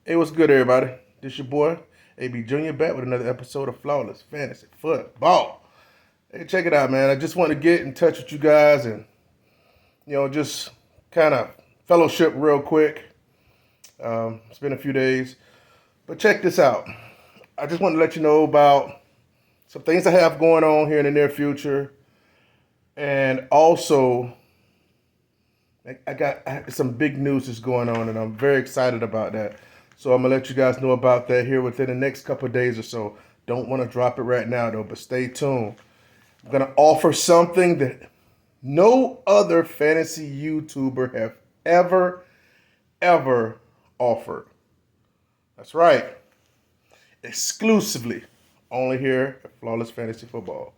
Hey, what's good, everybody? This your boy, AB Junior, back with another episode of Flawless Fantasy Football. Hey, check it out, man. I just want to get in touch with you guys and, just kind of fellowship real quick. It's been a few days, but check this out. I just want to let you know about some things I have going on here in the near future, and also I got some big news that's going on, and I'm very excited about that. So I'm gonna let you guys know about that here within the next couple of days or so. Don't want to drop it right now though, but stay tuned. I'm gonna offer something that no other fantasy YouTuber have ever offered. That's right. Exclusively only here at Flawless Fantasy Football.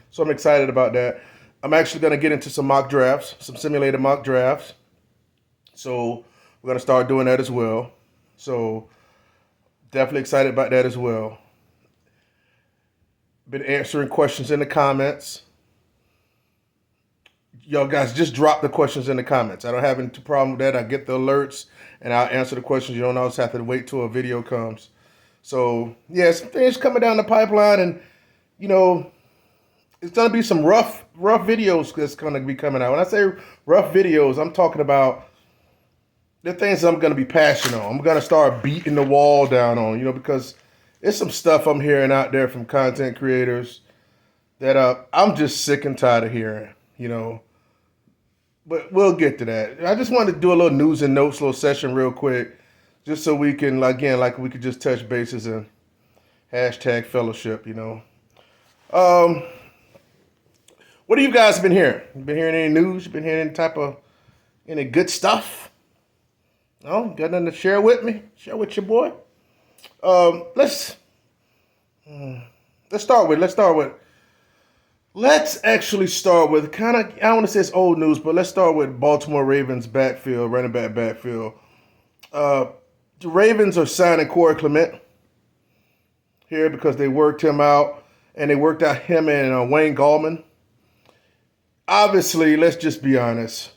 So I'm excited about that. I'm actually going to get into some mock drafts, some simulated mock drafts. So we're going to start doing that as well. So definitely excited about that as well. Been answering questions in the comments. Y'all guys just drop the questions in the comments. I don't have any problem with that. I get the alerts and I'll answer the questions. You don't always have to wait till a video comes. So yeah, some things coming down the pipeline, and it's gonna be some rough videos that's gonna be coming out. When I say rough videos, I'm talking about the things I'm gonna be passionate on. I'm gonna start beating the wall down on, because it's some stuff I'm hearing out there from content creators that I'm just sick and tired of hearing, But we'll get to that. I just wanted to do a little news and notes, little session real quick, just so we can, we could just touch bases and hashtag fellowship, What have you guys been hearing? You been hearing any news? You been hearing any good stuff? No? Got nothing to share with me? Share with your boy? Let's actually start with kind of, I don't want to say it's old news, but let's start with Baltimore Ravens backfield, running back backfield. The Ravens are signing Corey Clement here because they worked him out, and they worked out him and Wayne Gallman. Obviously, let's just be honest.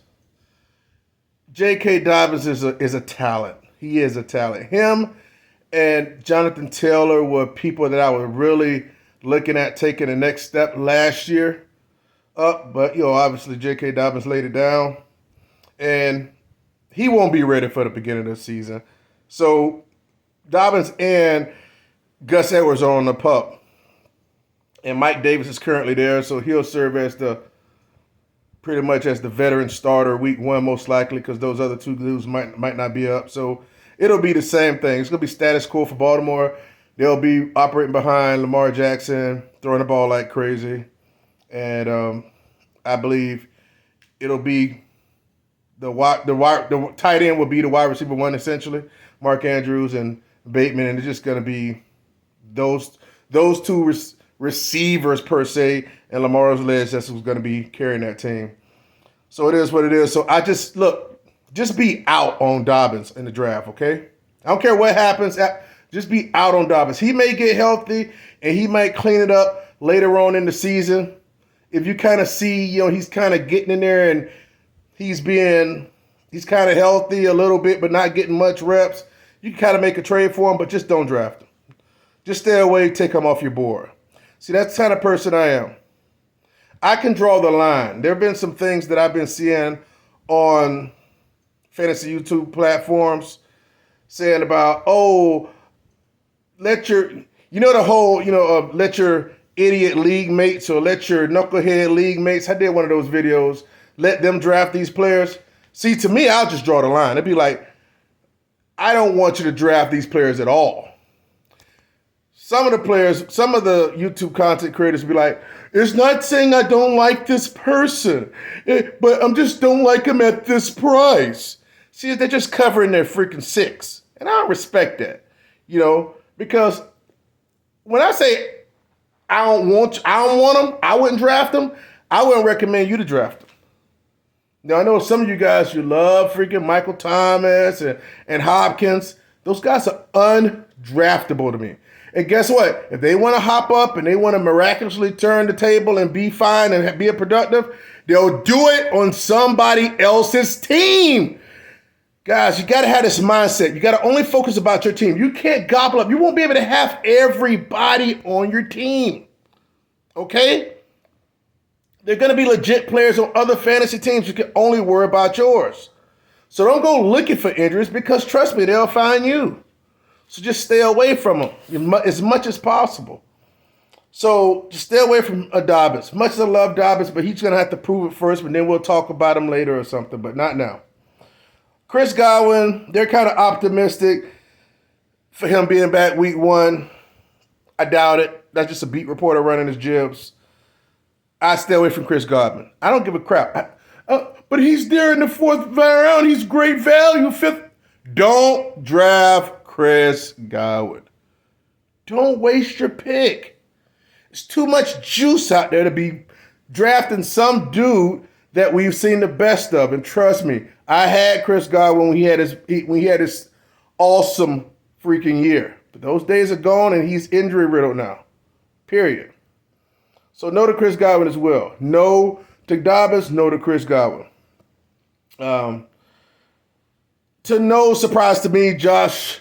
J.K. Dobbins is a talent. He is a talent. Him and Jonathan Taylor were people that I was really looking at taking the next step last year up. But, obviously J.K. Dobbins laid it down. And he won't be ready for the beginning of the season. So Dobbins and Gus Edwards are on the pup. And Mike Davis is currently there, so he'll serve as pretty much as the veteran starter week one, most likely, because those other two dudes might not be up. So it'll be the same thing. It's going to be status quo for Baltimore. They'll be operating behind Lamar Jackson, throwing the ball like crazy. And I believe it'll be the tight end will be the wide receiver one, essentially. Mark Andrews and Bateman, and it's just going to be those two receivers per se, and Lamar's legs. That's who's going to be carrying that team. So it is what it is. So just be out on Dobbins in the draft, okay? I don't care what happens. Just be out on Dobbins. He may get healthy and he might clean it up later on in the season. If you kind of see, he's kind of getting in there and he's kind of healthy a little bit, but not getting much reps, you can kind of make a trade for him, but just don't draft him. Just stay away, take him off your board. See, that's the kind of person I am. I can draw the line. There have been some things that I've been seeing on fantasy YouTube platforms saying about, let your idiot league mates or let your knucklehead league mates, I did one of those videos, let them draft these players. See, to me, I'll just draw the line. It'd be like, I don't want you to draft these players at all. Some of the YouTube content creators be like, it's not saying I don't like this person, but I just don't like him at this price. See, they're just covering their freaking six. And I don't respect that, because when I say I don't want them, I wouldn't draft them, I wouldn't recommend you to draft them. Now, I know some of you guys, you love freaking Michael Thomas and Hopkins. Those guys are undraftable to me. And guess what? If they want to hop up and they want to miraculously turn the table and be fine and be productive, they'll do it on somebody else's team. Guys, you got to have this mindset. You got to only focus about your team. You can't gobble up. You won't be able to have everybody on your team. Okay? They're going to be legit players on other fantasy teams. You can only worry about yours. So don't go looking for injuries because, trust me, they'll find you. So just stay away from them as much as possible. So just stay away from Dobbins. Much as I love Dobbins, but he's going to have to prove it first, but then we'll talk about him later or something, but not now. Chris Godwin, they're kind of optimistic for him being back week 1. I doubt it. That's just a beat reporter running his jibs. I stay away from Chris Godwin. I don't give a crap. But he's there in the 4th round. He's great value. 5th. Don't draft Chris Godwin. Don't waste your pick. There's too much juice out there to be drafting some dude that we've seen the best of. And trust me, I had Chris Godwin when he had his awesome freaking year. But those days are gone, and he's injury riddled now. Period. So no to Chris Godwin as well. No to Dobbins, no to Chris Godwin. To no surprise to me, Josh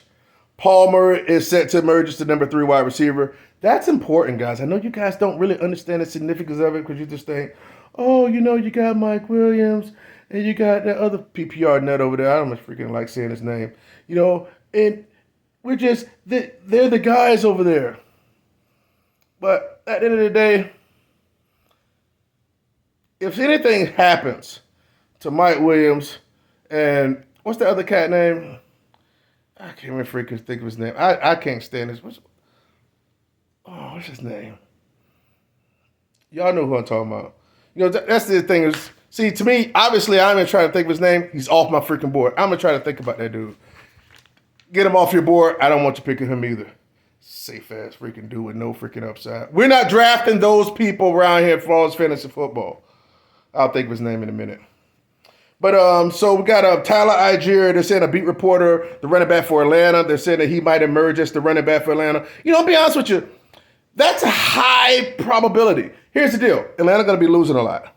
Palmer is set to emerge as the number 3 wide receiver. That's important, guys. I know you guys don't really understand the significance of it because you just think, oh, you got Mike Williams and you got that other PPR nut over there. I don't much freaking like saying his name. And we're just, they're the guys over there. But at the end of the day, if anything happens to Mike Williams and what's the other cat name? I can't even freaking think of his name. I can't stand this. What's his name? Y'all know who I'm talking about. That's the thing is, see, to me, obviously, I'm going to try to think of his name. He's off my freaking board. I'm going to try to think about that dude. Get him off your board. I don't want you picking him either. Safe-ass freaking dude with no freaking upside. We're not drafting those people around here for all fantasy football. I'll think of his name in a minute. But so we got Tyler Algier. They're saying a beat reporter, the running back for Atlanta. They're saying that he might emerge as the running back for Atlanta. I'll be honest with you. That's a high probability. Here's the deal. Atlanta's going to be losing a lot.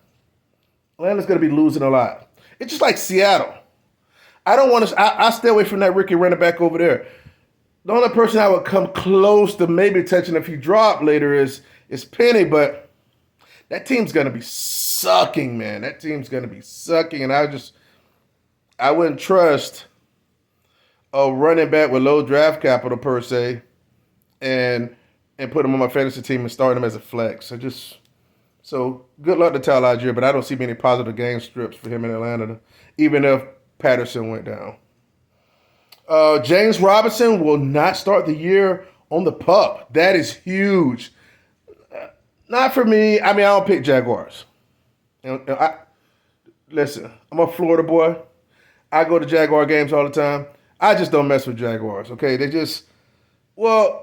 Atlanta's going to be losing a lot. It's just like Seattle. I don't want to. I stay away from that rookie running back over there. The only person I would come close to maybe touching if he dropped later is Penny, but that team's going to be sucking, man. That team's going to be sucking, and I wouldn't trust a running back with low draft capital per se and put him on my fantasy team and start him as a flex. So good luck to Tyler Algier, but I don't see many positive game strips for him in Atlanta, even if Patterson went down. James Robinson will not start the year on the pup. That is huge. Not for me. I mean, I don't pick Jaguars. Listen, I'm a Florida boy. I go to Jaguar games all the time. I just don't mess with Jaguars, okay?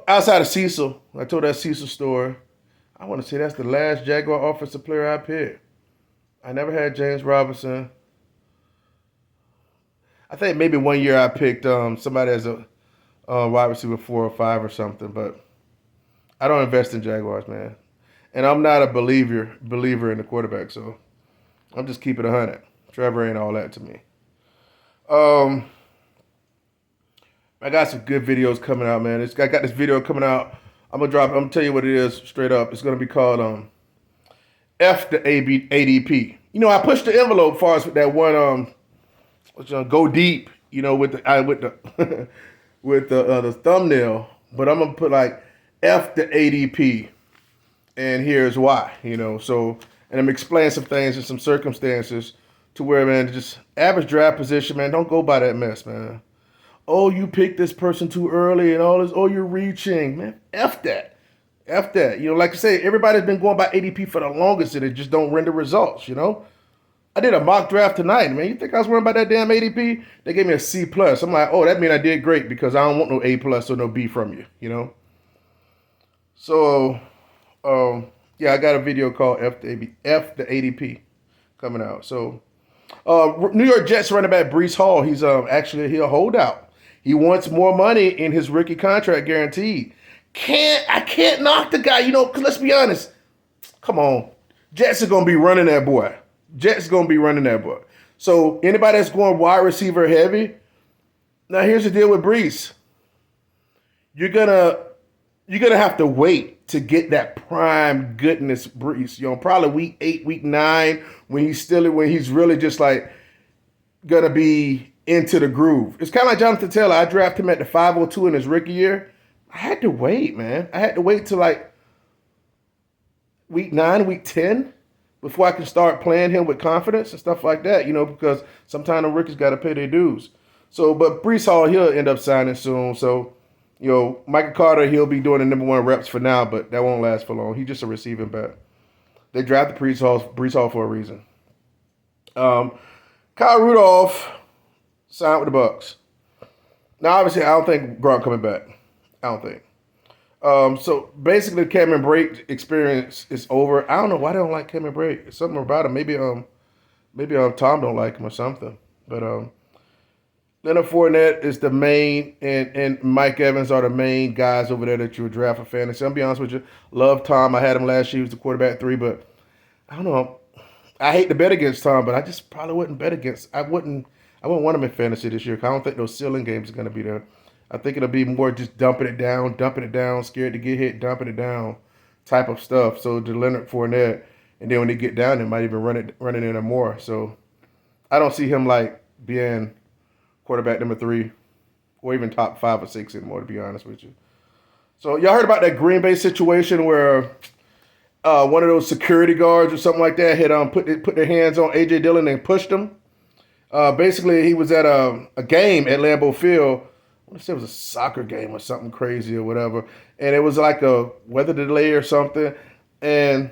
Outside of Cecil, I told that Cecil story. I want to say that's the last Jaguar offensive player I picked. I never had James Robinson. I think maybe one year I picked somebody as a wide receiver 4 or 5 or something, but I don't invest in Jaguars, man. And I'm not a believer in the quarterback, so I'm just keeping it 100. Trevor ain't all that to me. I got some good videos coming out, man. I got this video coming out. I'm gonna tell you what it is straight up. It's gonna be called F the ADP. I pushed the envelope far as with that one go deep, with the with the thumbnail, but I'm gonna put like F the ADP, and here's why. And I'm explaining some things and some circumstances to where, man, just average draft position, man. Don't go by that mess, man. Oh, you picked this person too early and all this. Oh, you're reaching, man. F that. F that. Like I say, everybody's been going by ADP for the longest, and it just don't render results. I did a mock draft tonight, man. You think I was worried about that damn ADP? They gave me a C+. I'm like, oh, that means I did great because I don't want no A+ or no B from you, So, I got a video called F the ADP coming out. So, New York Jets running back Breece Hall, he's actually a holdout. He wants more money in his rookie contract guaranteed. I can't knock the guy, because let's be honest. Come on. Jets are going to be running that boy. So anybody that's going wide receiver heavy, Now here's the deal with Brees. You're gonna have to wait to get that prime goodness Brees. Probably week 8, week 9, when he's really just like gonna be into the groove. It's kind of like Jonathan Taylor. I drafted him at the 502 in his rookie year. I had to wait, man. I had to wait till like week 9, week 10 before I can start playing him with confidence and stuff like that, because sometimes the rookies got to pay their dues. So, but Breece Hall, he'll end up signing soon. So, Michael Carter, he'll be doing the number 1 reps for now, but that won't last for long. He's just a receiving back. They drafted Breece Hall for a reason. Kyle Rudolph signed with the Bucs. Now, obviously, I don't think Gronk coming back. I don't think. So basically, Cameron Brate experience is over. I don't know why they don't like Cameron Brate. It's something about him. Maybe Tom don't like him or something. But Leonard Fournette is the main, and Mike Evans are the main guys over there that you would draft for fantasy. I'll be honest with you. Love Tom. I had him last year. He was the quarterback 3, but I don't know. I hate to bet against Tom, but I just probably wouldn't bet against. I wouldn't want him in fantasy this year. I don't think those ceiling games are going to be there. I think it'll be more just dumping it down, scared to get hit, dumping it down type of stuff. So to Leonard Fournette, and then when they get down, they might even run it in more. So I don't see him like being quarterback number 3 or even top 5 or 6 anymore, to be honest with you. So y'all heard about that Green Bay situation where one of those security guards or something like that had put their hands on A.J. Dillon and pushed him. Basically, he was at a game at Lambeau Field. I want to say it was a soccer game or something crazy or whatever. And it was like a weather delay or something. And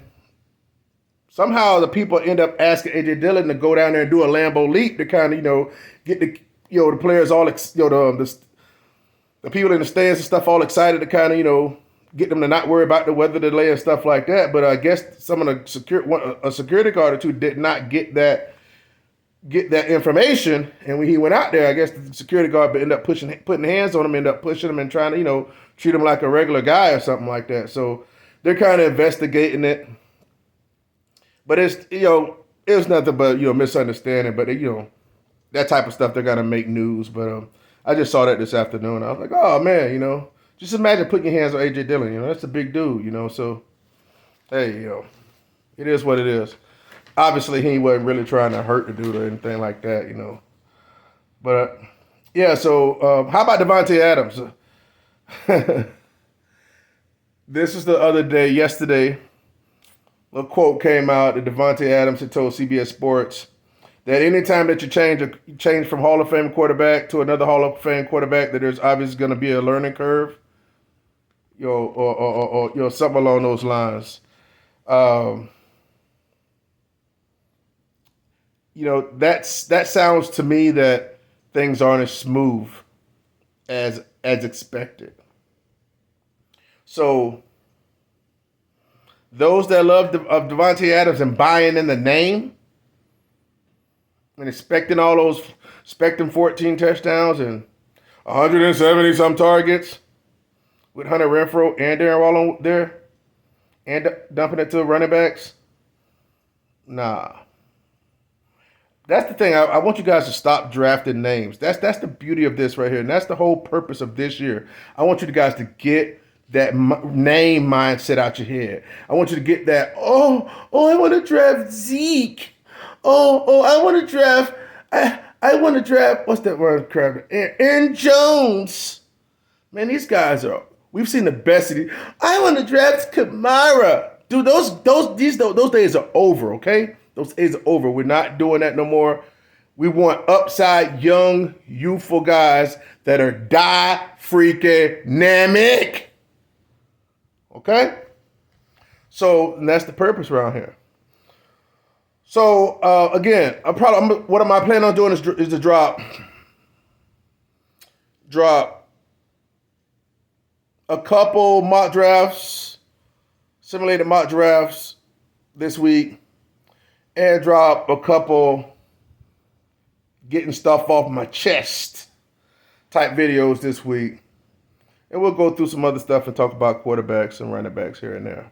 somehow the people end up asking A.J. Dillon to go down there and do a Lambeau leap to kind of, get the players all, the people in the stands and stuff all excited to kind of, get them to not worry about the weather delay and stuff like that. But I guess some of a security guard or two did not get that information, and when he went out there, I guess the security guard ended up putting hands on him, ended up pushing him and trying to, treat him like a regular guy or something like that. So they're kind of investigating it, but it's it was nothing but misunderstanding. But that type of stuff they're gonna make news. But I just saw that this afternoon. I was like, oh man, just imagine putting your hands on AJ Dillon. That's a big dude. So hey, it is what it is. Obviously, he wasn't really trying to hurt the dude or anything like that, But, yeah, so how about Davante Adams? This is the other day, yesterday, a quote came out that Davante Adams had told CBS Sports that anytime that you change from Hall of Fame quarterback to another Hall of Fame quarterback, that there's obviously going to be a learning curve, or something along those lines. That sounds to me that things aren't as smooth as expected. So those that love Davante Adams and buying in the name and expecting 14 touchdowns and 170 some targets with Hunter Renfrow and Darren Waller there and dumping it to running backs, nah. That's the thing. I want you guys to stop drafting names. That's the beauty of this right here, and that's the whole purpose of this year. I want you guys to get that name mindset out your head. I want you to get that. Oh, I want to draft Zeke. I want to draft. I want to draft. What's that word? Aaron Jones. Man, these guys are. We've seen the best of these. I want to draft Kamara. Dude, those days are over. Okay. Those days are over. We're not doing that no more. We want upside, young, youthful guys that are freaking dynamic. Okay? So that's the purpose around here. So again, what am I planning on doing is to drop a couple mock drafts, simulated mock drafts this week. And drop a couple getting stuff off my chest type videos this week. And we'll go through some other stuff and talk about quarterbacks and running backs here and there.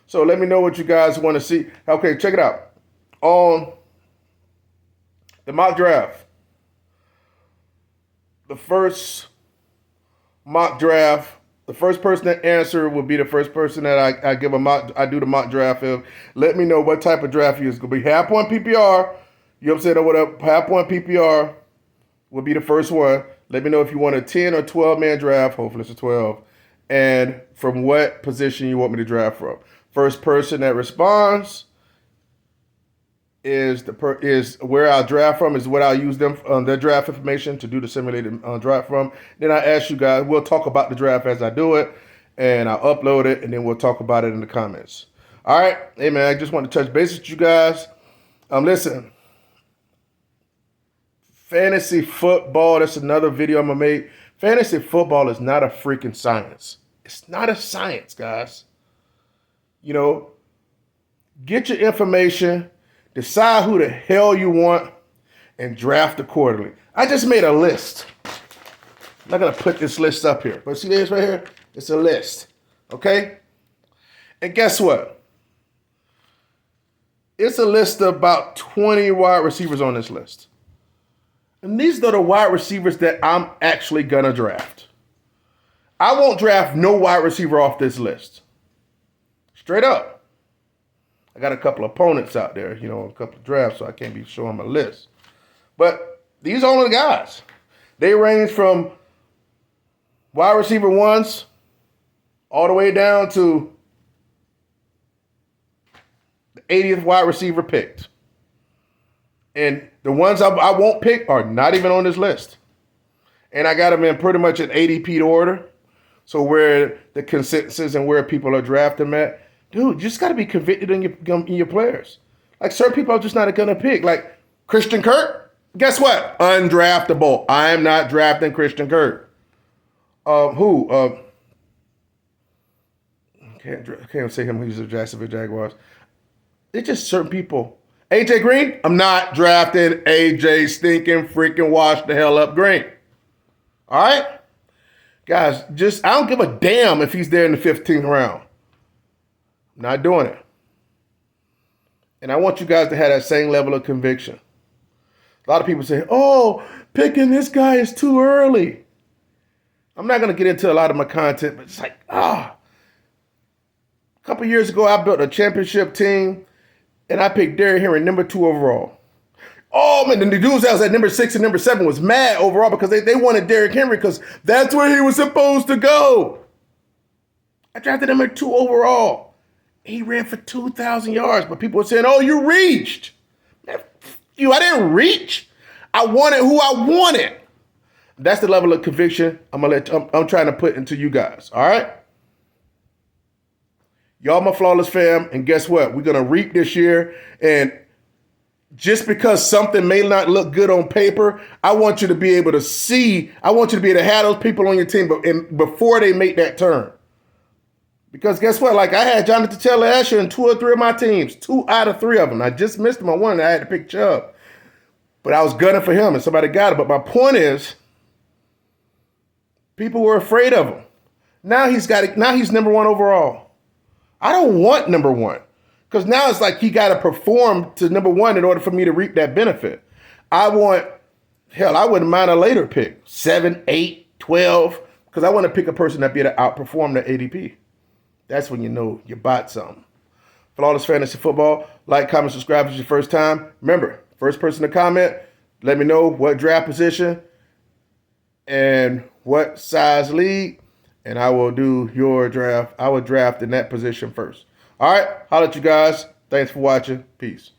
So let me know what you guys want to see. Okay, check it out. On the mock draft, the first mock draft, the first person to answer will be the first person that I give a mock. I do the mock draft of. Let me know what type of draft you is going to be. Half point PPR. You know what I'm saying? Or whatever. Half point PPR will be the first one. Let me know if you want a 10 or 12 man draft. Hopefully it's a 12. And from what position you want me to draft from. First person that responds is where I'll draft from, is what I'll use them their draft information to do the simulated draft from. Then I ask you guys, we'll talk about the draft as I do it, and I'll upload it, and then we'll talk about it in the comments. All right, hey man, I just want to touch base with you guys. Listen, fantasy football. That's another video I'm gonna make. Fantasy football is not a freaking science. It's not a science, guys. You know, get your information. Decide who the hell you want and draft accordingly. I just made a list. I'm not going to put this list up here. But see this right here? It's a list. Okay? And guess what? It's a list of about 20 wide receivers on this list. And these are the wide receivers that I'm actually going to draft. I won't draft no wide receiver off this list. Straight up. I got a couple of opponents out there, you know, a couple of drafts, so I can't be showing my list. But these are only the guys. They range from wide receiver ones all the way down to the 80th wide receiver picked. And the ones I won't pick are not even on this list. And I got them in pretty much an ADP order. So where the consensus and where people are drafting them at. Dude, you just got to be convicted in your players. Like, certain people are just not going to pick. Like, Christian Kirk, guess what? Undraftable. I am not drafting Christian Kirk. Can't say him. He's the Jacksonville Jaguars. It's just certain people. AJ Green, I'm not drafting AJ stinking freaking wash the hell up Green. All right? Guys, I don't give a damn if he's there in the 15th round. Not doing it. And I want you guys to have that same level of conviction. A lot of people say, oh, picking this guy is too early. I'm not going to get into a lot of my content, but it's like, a couple years ago, I built a championship team, and I picked Derrick Henry number 2 overall. Oh, man, the dudes that was at number 6 and number 7 was mad overall because they wanted Derrick Henry because that's where he was supposed to go. I drafted him at 2 overall. He ran for 2,000 yards, but people were saying, oh, you reached. Man, I didn't reach. I wanted who I wanted. That's the level of conviction I'm trying to put into you guys, all right? Y'all my flawless fam, and guess what? We're going to reap this year, and just because something may not look good on paper, I want you to be able to see, I want you to be able to have those people on your team before they make that turn. Because guess what? Like, I had Jonathan Taylor Asher in 2 or 3 of my teams. 2 out of 3 of them. I just missed him on one, and I had to pick Chubb. But I was gunning for him, and somebody got it. But my point is, people were afraid of him. Now he's number 1 overall. I don't want number 1. Because now it's like he got to perform to number 1 in order for me to reap that benefit. I wouldn't mind a later pick. 7, 8, 12. Because I want to pick a person that be able to outperform the ADP. That's when you know you bought something. Flawless Fantasy Football. Like, comment, subscribe if it's your first time. Remember, first person to comment, let me know what draft position and what size league, and I will do your draft. I will draft in that position first. All right, holla at you guys. Thanks for watching. Peace.